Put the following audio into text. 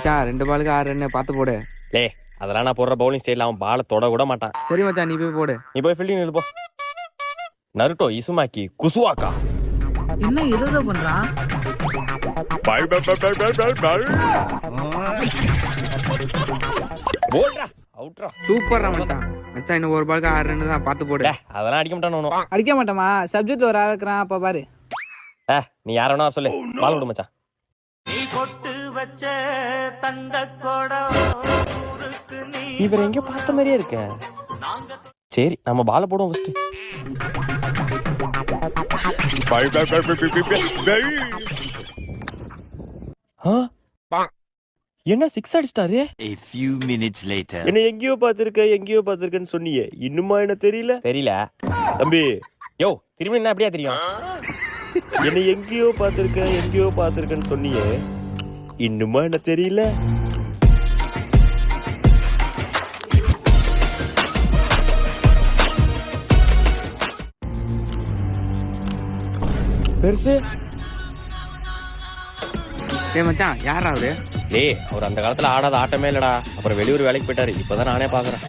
மச்சான் 2 பாலுக்கு 6 ரன் பார்த்து போடு. லே அதெல்லாம் நான் போடுற பவுலிங் ஸ்டைல் அவன் பாலை தொட கூட மாட்டான். சரி மச்சான் நீ போய் போடு. நீ போய் ஃபீல்டிங் நில்லு போ. நருட்டோ இசுமாக்கி குசுவாக்கா என்ன ஏதோ பண்றான். போடுறா அவுட்ரா. சூப்பர்ரா மச்சான். மச்சான் இன்னும் 1 பாலுக்கு 6 ரன் தான் பார்த்து போடு. அதெல்லாம் அடிக்க மாட்டானோ. அடிக்க மாட்டோமா சப்ஜெக்ட்ல ஒரு ஆள் இருக்கிறான் அப்ப பாரு. நீ யார வேணா சொல்லு பால் விடு மச்சான். இவர் எங்க பார்த்த மாதிரியே இருக்க. சரி நம்ம பால போடுவோம் ஃபர்ஸ்ட். என்ன 6 அடிச்சிட்டாரு. A few minutes later. என்ன எங்கேயோ பாத்துருக்கேன்னு சொன்னியே, இன்னுமா என்ன தெரியல தம்பி. யோ திரும்பி என்ன அப்படியே தெரியும். என்ன எங்கேயோ பாத்துருக்கேன்னு சொன்னியே, இன்னுமா என்ன தெரியல. பெருசு மச்சான் யாரா அவரு? அவர் அந்த காலத்துல ஆடாத ஆட்டமே இல்லடா. அப்புறம் வெளியூர் வேலைக்கு போயிட்டாரு. இப்பதான் நானே பாக்குறேன்.